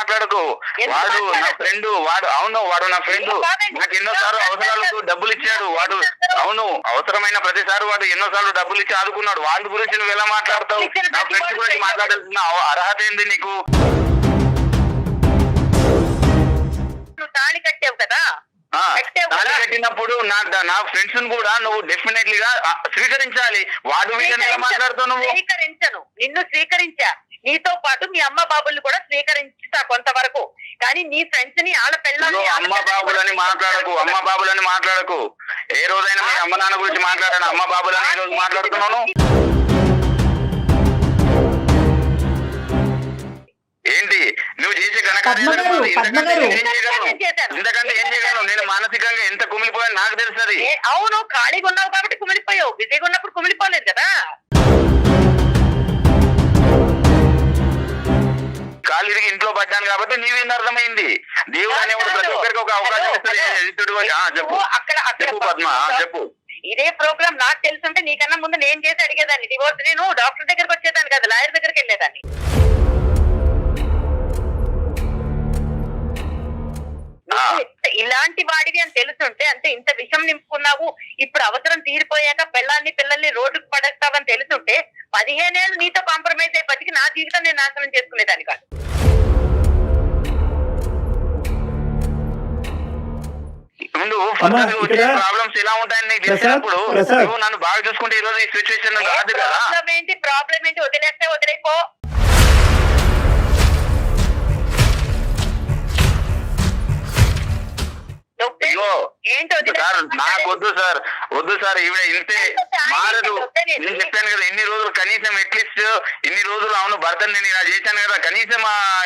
Speaker 4: ఫ్రెండ్, వాడు నా ఫ్రెండ్. నాకు ఎన్నోసార్లు అవసరాలకు డబ్బులు ఇచ్చాడు వాడు. అవును, అవసరమైన ప్రతిసారి వాడు ఎన్నోసార్లు డబ్బులు ఇచ్చి ఆదుకున్నాడు. వాళ్ళ గురించి నువ్వు ఎలా మాట్లాడతావు? నా ఫ్రెండ్స్ గురించి మాట్లాడాల్సిన అర్హత ఏంది నీకు?
Speaker 5: నువ్వు తాళి కట్టావు కదా,
Speaker 4: తాళి కట్టినప్పుడు నా ఫ్రెండ్స్ కూడా నువ్వు డెఫినెట్లీగా స్వీకరించాలి. వాడు ఎలా మాట్లాడుతావు? నువ్వు
Speaker 5: స్వీకరించను, నిన్ను స్వీకరించా. నీతో పాటు మీ అమ్మ బాబుల్ని కూడా స్వీకరించుతా కొంతవరకు. కానీ నీ ఫ్రెండ్స్ ని వాళ్ళ పిల్లల్ని
Speaker 4: అమ్మ బాబులని మాట్లాడకు. ఏ రోజైనా మీ అమ్మ నాన్న గురించి మాట్లాడాను? అమ్మ బాబులని ఈ రోజు మాట్లాడుతున్నాను. ఏంటి నువ్వు చేసే ఇంతకంటే ఏం చేయగలను? నేను మానసికంగా ఎంత కుమిలిపోయాను నాకు తెలుస్తుంది.
Speaker 5: అవును, ఖాళీగా ఉన్నావు కాబట్టి కుమిలిపోయావు, బిజీగా ఉన్నప్పుడు కుమిలిపోలేదు కదా.
Speaker 4: కాలు తిరిగి ఇంట్లో పడ్డాను కాబట్టి నీవేంది అర్థమైంది. దేవుడు అనేవాడు ప్రతి ఒక్కరికి ఒక అవకాశం ఇస్తుంది. చెప్పు పద్మ, చెప్పు.
Speaker 5: ఇదే ప్రోగ్రామ్ నాకు తెలుసుంటే నీకన్నా ముందు నేను చేసి అడిగేదాన్ని డివోర్స్. నేను డాక్టర్ దగ్గరకు వచ్చేదాన్ని కదా, లాయర్ దగ్గరికి వెళ్ళేదాన్ని. ఇలాంటి వాడివి అని తెలుసుంటే, అంటే ఇంత విషం నింపుకున్నావు, ఇప్పుడు అవసరం తీరిపోయాక పిల్లల్ని రోడ్డుకు పడేస్తావని తెలుసుంటే 15 ఏళ్ళు నీతో కాంప్రమైజ్ అయ్యి బతికి నా జీవితం నేను నాశనం చేసుకునేదాన్ని కాదు.
Speaker 4: ప్రాబ్లమ్స్ ఎలా ఉంటాయని నీకు తెలిసినప్పుడు నువ్వు నన్ను బాగా చూసుకుంటే ఈ రోజు ఈ సిచ్యువేషన్ రాదు కదా.
Speaker 5: ప్రాబ్లం ఏంటి వదిలేస్తే వదిలేపో.
Speaker 4: నాకు వద్దు సార్ ఈవిడ ఇంతే మారదు. నేను చెప్పాను కదా ఇన్ని రోజులు, కనీసం అట్లీస్ట్ ఇన్ని రోజులు అవును భర్తని నేను ఇలా చేశాను కదా, కనీసం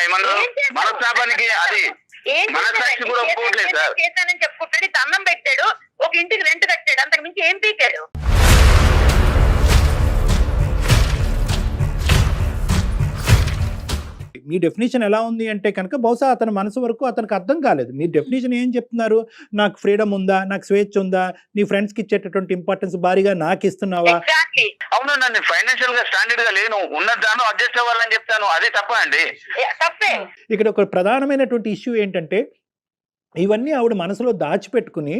Speaker 4: ఏమన్నారు మనస్తాపానికి అది మనసాక్షి కూడా ఒప్పుకోవట్లేదు సార్.
Speaker 5: చేశానని చెప్పుకుంటాడు, అన్నం పెట్టాడు, ఒక ఇంటికి రెంట్ కట్టాడు, అంతకు మించి ఏం పీకాడు?
Speaker 3: మీ డెఫినేషన్ ఎలా ఉంది అంటే కనుక బహుశా అతని మనసు వరకు అతనికి అర్థం కాలేదు. మీ డెఫినేషన్ ఏం చెప్తున్నారు? నాకు ఫ్రీడమ్ ఉందా, నాకు స్వేచ్ఛ ఉందా, నీ ఫ్రెండ్స్ కి ఇచ్చేటటువంటి ఇంపార్టెన్స్ భారీగా నాకు ఇస్తున్నావా?
Speaker 4: అవును, నన్ను ఫైనాన్షియల్ గా స్టాండర్డ్ గా లేను, ఉన్నదాను అడ్జస్ట్ అవ్వాలని చెప్తాను, అదే తప్ప అండి.
Speaker 3: ఇక్కడ ఒక ప్రధానమైనటువంటి ఇష్యూ ఏంటంటే ఇవన్నీ ఆవిడ మనసులో దాచిపెట్టుకుని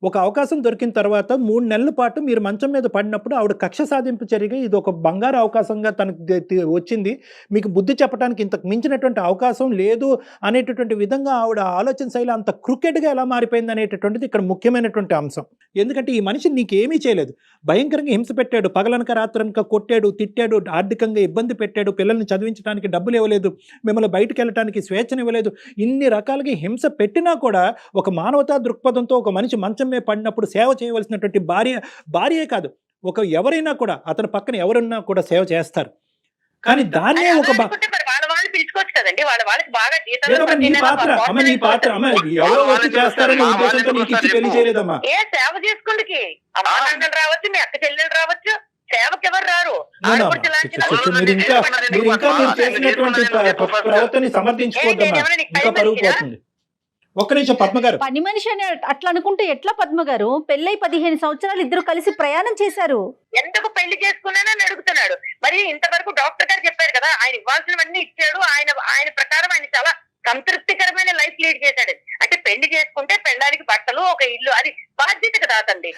Speaker 3: ఒక అవకాశం దొరికిన తర్వాత 3 నెలల పాటు మీరు మంచం మీద పడినప్పుడు ఆవిడ కక్ష సాధింపు చర్యగా ఇది ఒక బంగారు అవకాశంగా తనకు వచ్చింది, మీకు బుద్ధి చెప్పడానికి ఇంతకు మించినటువంటి అవకాశం లేదు అనేటటువంటి విధంగా ఆవిడ ఆలోచన శైలి అంత క్రికెట్గా ఎలా మారిపోయింది అనేటటువంటిది ఇక్కడ ముఖ్యమైనటువంటి అంశం. ఎందుకంటే ఈ మనిషి నీకేమీ చేయలేదు, భయంకరంగా హింస పెట్టాడు, పగలనక రాత్రనక కొట్టాడు, తిట్టాడు, ఆర్థికంగా ఇబ్బంది పెట్టాడు, పిల్లల్ని చదివించడానికి డబ్బులు ఇవ్వలేదు, మిమ్మల్ని బయటకు వెళ్ళడానికి స్వేచ్ఛనివ్వలేదు, ఇన్ని రకాలుగా హింస పెట్టినా కూడా ఒక మానవతా దృక్పథంతో ఒక మనిషి మంచం పడినప్పుడు సేవ చేయవలసినటువంటి భార్యే కాదు, ఒక ఎవరైనా కూడా అతని పక్కన ఎవరున్నా కూడా సేవ చేస్తారు. కానీ దాన్నే ఒక
Speaker 5: పిలుచుకోవచ్చు కదండి, వాళ్ళకి బాగా ఏ సేవ చేసుకుందికి అమ్మ రావచ్చు, మీ అక్క చెల్లెలు రావచ్చు, సేవకి ఎవరు రారు.
Speaker 3: ఒక్క నిమిషం పద్మ గారు,
Speaker 2: పని మనిషి అని అట్లా అనుకుంటే ఎట్లా పద్మ గారు? పెళ్ళై 15 సంవత్సరాలు ఇద్దరు కలిసి ప్రయాణం చేశారు,
Speaker 5: ఎందుకు పెళ్లి చేసుకున్నానని అడుగుతున్నాడు. మరి ఇంతవరకు డాక్టర్ గారు చెప్పారు కదా, ఆయన ఇవ్వాల్సినవన్నీ ఇచ్చాడు, ఆయన ప్రకారం ఆయన చాలా సంతృప్తికరమైన లైఫ్ లీడ్ చేశాడు. అంటే పెళ్లి చేసుకుంటే పెళ్ళడానికి బట్టలు, ఒక ఇల్లు, అది బాధ్యత కదా అతండి.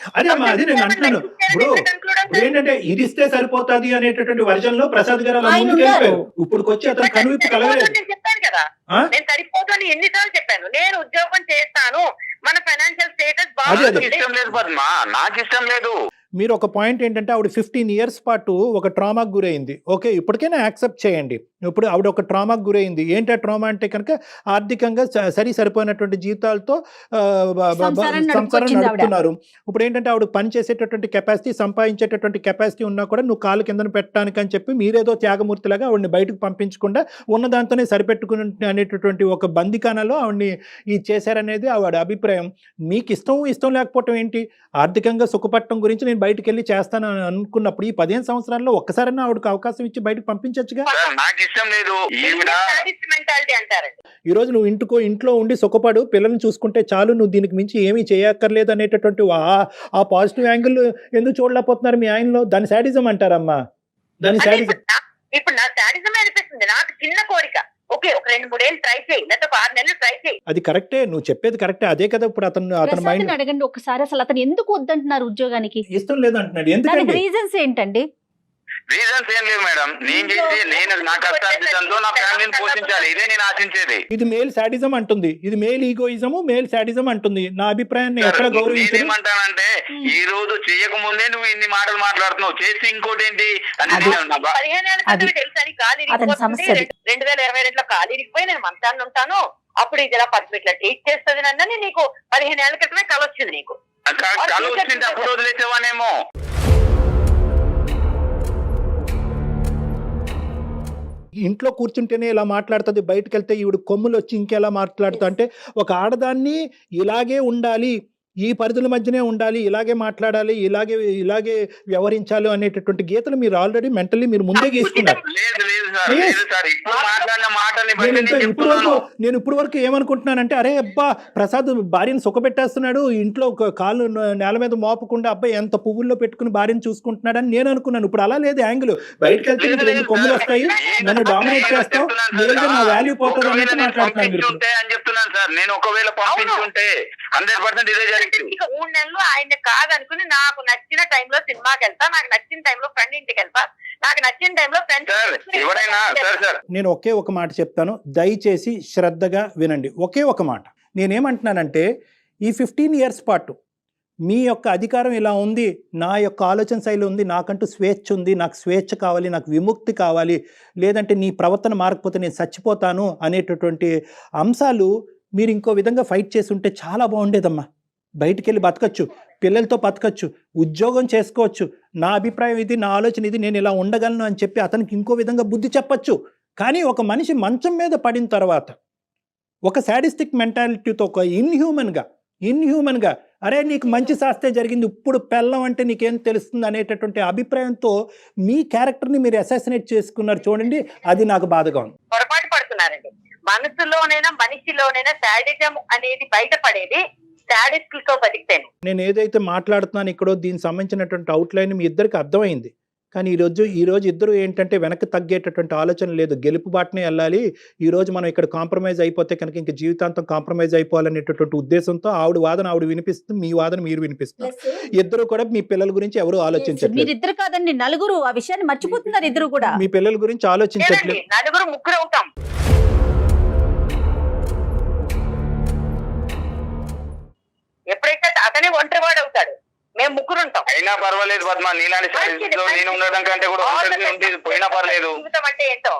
Speaker 3: ఏంటంటే ఇది ఇస్తే సరిపోతుంది అనేటటువంటి వర్జన్ లో ప్రసాద్ గారు ఇప్పుడు వచ్చి అతను కనువిప్పు కలగలేదు.
Speaker 5: నేను చెప్పాను కదా, నేను సరిపోతుంది ఎన్నిసార్లు చెప్పాను. నేను ఉద్యోగం చేస్తాను, మన ఫైనాన్షియల్ స్టేటస్ బాగుంది.
Speaker 4: నాకు ఇష్టం లేదు.
Speaker 3: మీరు ఒక పాయింట్ ఏంటంటే ఆవిడ 15 years పాటు ఒక ట్రామాకు గురైంది. ఓకే, ఇప్పటికైనా యాక్సెప్ట్ చేయండి. ఇప్పుడు ఆవిడ ఒక ట్రామాకు గురైంది. ఏంటి ఆ ట్రామా అంటే కనుక ఆర్థికంగా సరిపోయినటువంటి జీతాలతో సంసారం నడుపుతున్నారు. ఇప్పుడు ఏంటంటే ఆవిడ పని చేసేటటువంటి కెపాసిటీ, సంపాదించేటటువంటి కెపాసిటీ ఉన్నా కూడా నువ్వు కాలు కిందన పెట్టడానికి అని చెప్పి మీరేదో త్యాగమూర్తిలాగా ఆవిడని బయటకు పంపించకుండా ఉన్న దాంతోనే సరిపెట్టుకుని అనేటటువంటి ఒక బందికానాలో ఆవిడని ఇది చేశారనేది ఆవిడ అభిప్రాయం. మీకు ఇష్టం లేకపోవటం ఏంటి? ఆర్థికంగా సుఖపట్టడం గురించి నేను బయటకు వెళ్ళి చేస్తాను అనుకున్నప్పుడు ఈ 15 సంవత్సరాల్లో ఒక్కసారైనా ఆవిడకి అవకాశం ఇచ్చి బయటకు పంపించచ్చుగా. ఈ రోజు నువ్వు ఇంట్లో ఉండి సుఖపడు, పిల్లల్ని చూసుకుంటే చాలు, నువ్వు దీనికి మించి ఏమీ చేయక్కర్లేదు అనేటటువంటి ఆ పాజిటివ్ యాంగిల్ ఎందుకు చూడలేకపోతున్నారు మీ ఆయనలో? దాని శాడిజం అంటారమ్మా, దాని శాడిజం.
Speaker 5: ఇప్పుడు నా శాడిజం అనిపిస్తుంది, నాకు చిన్న కోరిక. ఓకే, ఒక 2-3 ఏళ్ళు ట్రై చేయి, లేదా 6 నెలలు ట్రై చేయి.
Speaker 3: అది కరెక్టే, నువ్వు చెప్పేది కరెక్టే. అదే కదా ఇప్పుడు అతని మైండ్.
Speaker 2: అడగండి ఒకసారి, అసలు అతను ఎందుకు వద్దంటున్నారు ఉద్యోగానికి?
Speaker 3: ఇష్టం లేదు అంటున్నాడు. ఎందుకంటే
Speaker 2: రీజన్స్ ఏంటండి?
Speaker 4: రీజన్స్ ఏం లేవు మేడం. నేను నా కష్టార్జితంతో నా ఫ్యామిలీని పోషించాలి, ఇదే నేను ఆశించేది.
Speaker 3: ఇది మేల్ శాడిజం అంటుంది, ఇది మేల్ ఈగోయిజము, మేల్ శాడిజం అంటుంది. నా అభిప్రాయాన్ని ఎక్కడ గౌరవించాలి?
Speaker 4: నేనేమంటానంటే ఈ రోజు చేయక ముందే నువ్వు ఇన్ని మాటలు మాట్లాడుతున్నావు, చేసి ఇంకోటి ఏంటి అని
Speaker 5: 15 ఏళ్ళ క్రితం తెలుసు అని కాలు ఇరిగిపోతుంది. 2022లో కాలు ఇరిగిపోయి నేను మంచాన్ని ఉంటాను, అప్పుడు ఇది ఇలా ఇట్లా ట్రీట్ చేస్తుంది నన్ను. నీకు 15 ఏళ్ల క్రితమే కల వచ్చింది. నీకు
Speaker 4: కళ వచ్చింది, అప్పుడు వదిలేసేవానేమో.
Speaker 3: ఇంట్లో కూర్చుంటేనే ఇలా మాట్లాడుతుంది, బయటకు వెళ్తే ఈవిడ కొమ్ములు వచ్చి ఇంకెలా మాట్లాడుతా అంటే ఒక ఆడదాన్ని ఇలాగే ఉండాలి, ఈ పరిధుల మధ్యనే ఉండాలి, ఇలాగే మాట్లాడాలి, ఇలాగే వ్యవహరించాలి అనేటటువంటి గీతలు మీరు ఆల్రెడీ మెంటల్లీ మీరు ముందే గీసుకున్నారు. నేను ఇప్పుడు వరకు ఏమనుకుంటున్నానంటే, అరే అబ్బా ప్రసాద్ భార్యను సుఖపెట్టేస్తున్నాడు, ఇంట్లో ఒక కాళ్ళు నేల మీద మోపకుండా అబ్బాయి ఎంత పువ్వుల్లో పెట్టుకుని భార్యను చూసుకుంటున్నాడు అని నేను అనుకున్నాను. ఇప్పుడు అలా లేదు యాంగిల్. బయటకు వెళ్తే నీకు 2 కొమ్ములు వస్తాయి, నన్ను డామినేట్ చేస్తావు, లేదా నా వాల్యూ పోతుంది అనేది మాట్లాడుతున్నాను.
Speaker 4: నేను ఒకవేళ పంపించుంటే 100% ఇదే జరిగింది.
Speaker 5: 3 నెలలు ఆయన కాదనుకుని నాకు నచ్చిన టైంలో సినిమాకి వెళ్తా, నాకు నచ్చిన టైంలో ఫ్రెండ్ ఇంటికి వెళ్తా, నాకు నచ్చిన టైంలో ఫ్రెండ్స్.
Speaker 3: నేను ఒకే ఒక మాట చెప్తాను, దయచేసి శ్రద్ధగా వినండి. ఒకే ఒక మాట నేనేమంటున్నానంటే, ఈ 15 ఇయర్స్ పాటు మీ యొక్క అధికారం ఇలా ఉంది, నా యొక్క ఆలోచన శైలి ఉంది, నాకంటూ స్వేచ్ఛ ఉంది, నాకు స్వేచ్ఛ కావాలి, నాకు విముక్తి కావాలి, లేదంటే నీ ప్రవర్తన మారకపోతే నేను చచ్చిపోతాను అనేటటువంటి అంశాలు మీరు ఇంకో విధంగా ఫైట్ చేసి ఉంటే చాలా బాగుండేదమ్మా. బయటికి వెళ్ళి బతకచ్చు, పిల్లలతో బతకచ్చు, ఉద్యోగం చేసుకోవచ్చు, నా అభిప్రాయం ఇది, నా ఆలోచన ఇది, నేను ఇలా ఉండగలను అని చెప్పి అతనికి ఇంకో విధంగా బుద్ధి చెప్పచ్చు. కానీ ఒక మనిషి మంచం మీద పడిన తర్వాత ఒక శాడిస్టిక్ మెంటాలిటీతో, ఒక ఇన్హ్యూమన్గా అరే నీకు మంచి శాస్తే జరిగింది, ఇప్పుడు పెళ్ళం అంటే నీకేం తెలుస్తుంది అనేటటువంటి అభిప్రాయంతో మీ క్యారెక్టర్ని మీరు అసాసినేట్ చేసుకున్నారు చూడండి, అది నాకు బాధగా ఉంది.
Speaker 5: పొరపాటు పడుతున్నారండి. మనసులోనైనా మనిషిలోనైనా శాడిజం అనేది బయటపడేది శాడిస్టులతో బతికితేనే.
Speaker 3: నేను ఏదైతే మాట్లాడుతున్నాను ఇక్కడో దీనికి సంబంధించినటువంటి అవుట్లైన్ మీ ఇద్దరికి అర్థమైంది. కానీ ఈరోజు ఇద్దరు ఏంటంటే వెనక్కి తగ్గేటటువంటి ఆలోచన లేదు, గెలుపు బాటనే వెళ్ళాలి. ఈరోజు మనం ఇక్కడ కాంప్రమైజ్ అయిపోతే కనుక ఇంక జీవితాంతం కాంప్రమైజ్ అయిపోవాలనేటటువంటి ఉద్దేశంతో ఆవిడ వాదన ఆవిడ వినిపిస్తుంది, మీ వాదన మీరు వినిపిస్తున్నారు. ఇద్దరు కూడా మీ పిల్లల గురించి ఎవరు ఆలోచించట్లేదు.
Speaker 2: మీరిద్దరు కాదండి, నలుగురు ఆ విషయాన్ని మర్చిపోతున్నారు. ఇద్దరు కూడా
Speaker 3: మీ పిల్లల గురించి ఆలోచించట్లేదు.
Speaker 5: నలుగురు ముగ్గురు అవుతాం. ఎప్పుడైతే అతనే ఒంటరివాడు అవుతాడు, మేము ముగ్గురు ఉంటాం.
Speaker 4: అయినా పర్వాలేదు పద్మ, నీలాంటి నేను ఉండడం కంటే కూడా పోయినా పర్లేదు.
Speaker 5: జీవితం అంటే ఏంటో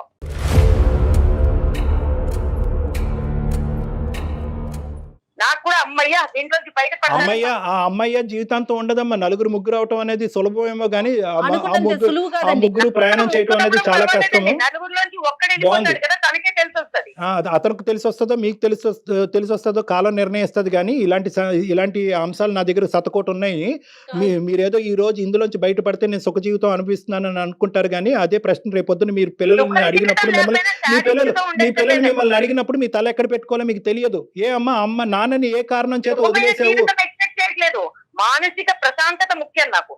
Speaker 5: నాకు కూడా అమ్మయ్య దీంట్లోంచి
Speaker 3: అమ్మయ్య ఆ అమ్మయ్య జీవితాంతం ఉండదమ్మా. నలుగురు ముగ్గురు అవటం అనేది సులభమేమో కానీ ఆ ముగ్గురు ప్రయాణం చేయటం అనేది చాలా కష్టము. అతనికి తెలిసి వస్తుందో మీకు తెలిసి వస్తుందో కాలం నిర్ణయిస్తుంది. కానీ ఇలాంటి అంశాలు నా దగ్గర శతకోటి ఉన్నాయి. మీరేదో ఈ రోజు ఇందులోంచి బయటపడితే నేను సుఖ జీవితం అనిపిస్తున్నానని అనుకుంటారు. కానీ అదే ప్రశ్న రేపొద్దున మీరు పిల్లల్ని అడిగినప్పుడు మీ పిల్లలు మిమ్మల్ని అడిగినప్పుడు మీ తల ఎక్కడ పెట్టుకోవాలో మీకు తెలియదు. అమ్మ నాన్నని ఏ కారణం చేత వదిలేసావు?
Speaker 5: మానసిక ప్రశాంతత ముఖ్యం నాకు.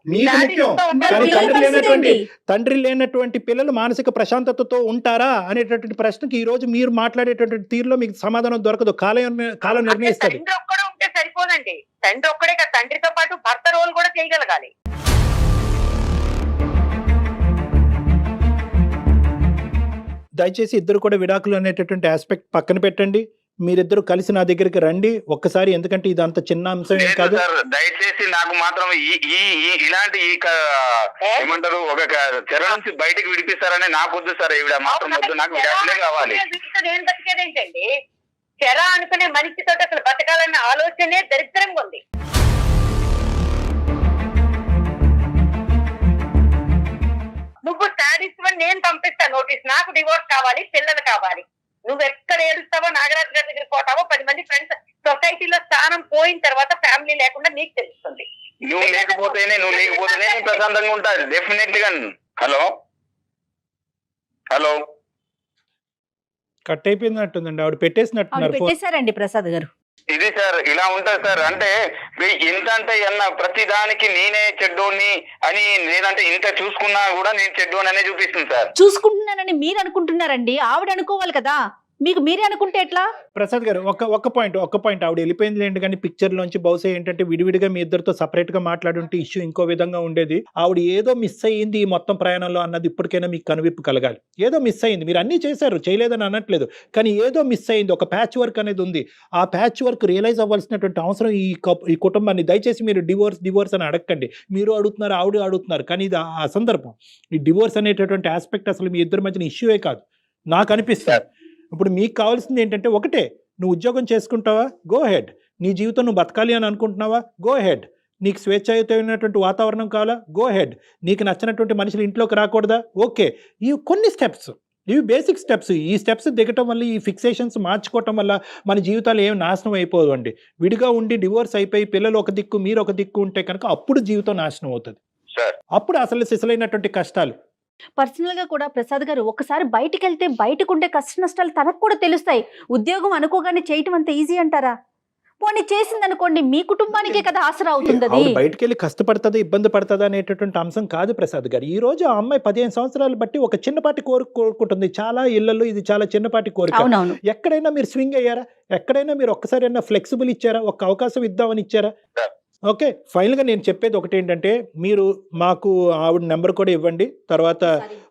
Speaker 3: తండ్రి లేనటువంటి పిల్లలు మానసిక ప్రశాంతతతో ఉంటారా అనేటటువంటి ప్రశ్నకి ఈ రోజు మీరు మాట్లాడేటటువంటి తీరులో మీకు సమాధానం దొరకదు. కాలం నిర్ణయిస్తుంది.
Speaker 5: తండ్రి ఒక్కడే ఉంటే సరిపోదండి. తండ్రి ఒక్కడే కాదు, తండ్రితో పాటు భర్త రోల్ కూడా చేయగలగాలి.
Speaker 3: దయచేసి ఇద్దరు కూడా విడాకులు అనేటటువంటి ఆస్పెక్ట్ పక్కన పెట్టండి. మీరిద్దరు కలిసి నా దగ్గరికి రండి ఒక్కసారి. ఎందుకంటే ఇది అంత చిన్న అంశం ఏం కాదు.
Speaker 4: దయచేసి నాకు మాత్రం ఇలాంటి ఏమంటారు ఒక చెర నుంచి బయటకు విడిపిస్తారని నాకు వద్దు సార్. ఈవిడ మాత్రం వద్దు, నాకు విడాకులే కావాలి.
Speaker 5: నేను బతికేదేంటండి? చెర అనుకునే మనిషితో అసలు బతకాలన్న ఆలోచనే దరిద్రంగా ఉంది. నువ్వు శాడిస్ట్ అని నేను పంపిస్తాను నోటీస్. నాకు డివోర్స్ కావాలి, పిల్లలు కావాలి. నువ్వు ఎక్కడ ఏడుస్తావో, నాగరాజు గారి దగ్గర పోతావో, 10 మంది ఫ్రెండ్స్, సొసైటీలో స్థానం పోయిన తర్వాత ఫ్యామిలీ లేకుండా నీకు తెలుస్తుంది.
Speaker 4: నువ్వు లేకపోతేనే ప్రశాంతంగా ఉంటాను డెఫినెట్లీగా. హలో
Speaker 3: కట్ అయిపోయినట్టుందండి, ఆవిడ పెట్టేసినట్టున్నారండి
Speaker 2: ప్రసాద్ గారు.
Speaker 4: ఇది సార్ ఇలా ఉంటుంది సార్. అంటే ఇంత అంటే ప్రతి దానికి నేనే చెడ్డోని అని, లేదంటే ఇంత చూసుకున్నా కూడా నేను చెడ్డోని అనే చూపిస్తుంది సార్.
Speaker 2: చూసుకుంటున్నానని మీరు అనుకుంటున్నారండి, ఆవిడ అనుకోవాలి కదా. మీకు మీరే అనుకుంటే ఎట్లా?
Speaker 3: ప్రసాద్ గారు ఒక్క పాయింట్ ఆవిడ వెళ్ళిపోయింది లేండి, కానీ పిక్చర్ లోంచి బహుశా ఏంటంటే విడివిడిగా మీ ఇద్దరితో సపరేట్ గా మాట్లాడుంటే ఇష్యూ ఇంకో విధంగా ఉండేది. ఆవిడ ఏదో మిస్ అయ్యింది ఈ మొత్తం ప్రయాణంలో అన్నది ఇప్పటికైనా మీకు కనువిప్పు కలగాలి. ఏదో మిస్ అయింది, మీరు అన్ని చేశారు, చేయలేదని అనట్లేదు, కానీ ఏదో మిస్ అయింది, ఒక ప్యాచ్ వర్క్ అనేది ఉంది. ఆ ప్యాచ్ వర్క్ రియలైజ్ అవ్వాల్సినటువంటి అవసరం ఈ కుటుంబాన్ని. దయచేసి మీరు డివోర్స్ అని అడగండి. మీరు అడుగుతున్నారు, ఆవిడ అడుగుతున్నారు, కానీ ఇది ఆ సందర్భం. ఈ డివోర్స్ అనేటటువంటి ఆస్పెక్ట్ అసలు మీ ఇద్దరి మధ్యన ఇష్యూయే కాదు నాకు అనిపిస్తుంది. ఇప్పుడు మీకు కావాల్సింది ఏంటంటే ఒకటే, నువ్వు ఉద్యోగం చేసుకుంటావా, గో హెడ్. నీ జీవితం నువ్వు బతకాలి అని అనుకుంటున్నావా, గో హెడ్. నీకు స్వేచ్ఛాయుతమైనటువంటి వాతావరణం కావాలా, గో హెడ్. నీకు నచ్చినటువంటి మనుషులు ఇంట్లోకి రాకూడదా, ఓకే. ఇవి కొన్ని స్టెప్స్, ఇవి బేసిక్ స్టెప్స్. ఈ స్టెప్స్ దిగటం వల్ల, ఈ ఫిక్సేషన్స్ మార్చుకోవటం వల్ల మన జీవితాలు ఏం నాశనం అయిపోవండి. విడిగా ఉండి డివోర్స్ అయిపోయి పిల్లలు ఒక దిక్కు మీరు ఒక దిక్కు ఉంటే కనుక అప్పుడు జీవితం నాశనం అవుతుంది. అప్పుడు అసలు సిసలైనటువంటి కష్టాలు.
Speaker 2: పర్సనల్ గా కూడా ప్రసాద్ గారు ఒకసారి బయటికి వెళ్తే బయటకు ఉండే కష్ట నష్టాలు తనకు కూడా తెలుస్తాయి. ఉద్యోగం అనుకోగానే చేయటం అంత ఈజీ అంటారా? పోనీ చేసింది అనుకోండి, మీ కుటుంబానికే కదా ఆసరా అవుతుంది. అది
Speaker 3: బయటకు వెళ్ళి కష్టపడుతుంది, ఇబ్బంది పడుతుంది అనేటటువంటి అంశం కాదు ప్రసాద్ గారు. ఈ రోజు ఆ అమ్మాయి 15 సంవత్సరాలు బట్టి ఒక చిన్నపాటి కోరుకుంటుంది. చాలా ఇళ్లలో ఇది చాలా చిన్నపాటి కోరిక.
Speaker 2: అవునవును.
Speaker 3: ఎక్కడైనా మీరు స్వింగ్ అయ్యారా? ఎక్కడైనా మీరు ఒక్కసారి ఫ్లెక్సిబుల్ ఇచ్చారా? ఒక అవకాశం ఇద్దామని ఇచ్చారా? ఓకే, ఫైనల్గా నేను చెప్పేది ఒకటి ఏంటంటే, మీరు మాకు ఆవిడ నెంబర్ కూడా ఇవ్వండి, తర్వాత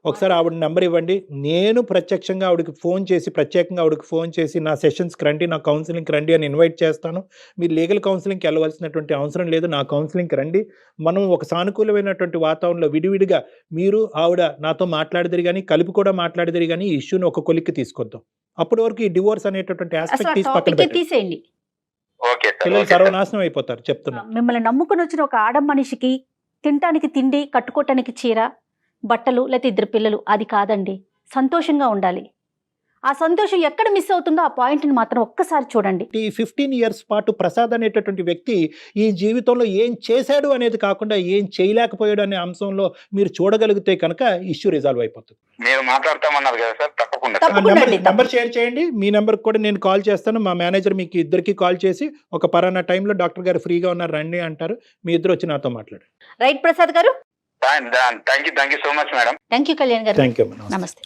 Speaker 3: ఒకసారి ఆవిడ నెంబర్ ఇవ్వండి. నేను ప్రత్యక్షంగా ఆవిడకి ఫోన్ చేసి, ప్రత్యేకంగా ఆవిడకి ఫోన్ చేసి నా సెషన్స్కి రండి, నా కౌన్సిలింగ్కి రండి అని ఇన్వైట్ చేస్తాను. మీరు లీగల్ కౌన్సిలింగ్కి వెళ్ళవలసినటువంటి అవసరం లేదు, నా కౌన్సిలింగ్కి రండి. మనం ఒక సానుకూలమైనటువంటి వాతావరణంలో విడివిడిగా మీరు ఆవిడ నాతో మాట్లాడిదిరి కానీ, కలిపి కూడా మాట్లాడిదిరి కానీ, ఈ ఇష్యూని ఒక కొలిక్కి తీసుకొద్దాం. అప్పటి వరకు ఈ డివోర్స్ అనేటటువంటి ఆస్పెక్ట్ తీసి పక్కన పెట్టండి.
Speaker 2: తీసేయండి.
Speaker 3: పిల్లలు సర్వనాశనం అయిపోతారు చెప్తున్నా.
Speaker 2: మిమ్మల్ని నమ్ముకుని వచ్చిన ఒక ఆడ మనిషికి తినటానికి తిండి, కట్టుకోవటానికి చీర, బట్టలు, లేకపోతే 2 పిల్లలు, అది కాదండి. సంతోషంగా ఉండాలి. ఆ సంతోషం ఎక్కడ మిస్ అవుతుందో ఆ పాయింట్ని మాత్రం ఒక్కసారి చూడండి.
Speaker 3: ఈ 15 years పాటు ప్రసాద్ అనేటటువంటి వ్యక్తి ఈ జీవితంలో ఏం చేశాడు అనేది కాకుండా ఏం చేయలేకపోయాడు అనే అంశంలో మీరు చూడగలిగితే కనుక ఇష్యూ రిజాల్వ్ అయిపోతుంది.
Speaker 4: మీరు మాట్లాడతామన్నారు కదా సార్, తప్పకుండా
Speaker 3: నెంబర్ షేర్ చేయండి. మీ నెంబర్ కూడా నేను కాల్ చేస్తాను. మా మేనేజర్ మీకు ఇద్దరికి కాల్ చేసి ఒక పలానా టైంలో డాక్టర్ గారు ఫ్రీగా ఉన్నారు రండి అంటారు. మీ ఇద్దరు వచ్చి నాతో మాట్లాడారు.
Speaker 2: రైట్ ప్రసాద్ గారు,
Speaker 4: thank you so much madam.
Speaker 2: Thank you Kalyan గారు,
Speaker 3: థ్యాంక్ యూ.
Speaker 2: నమస్తే.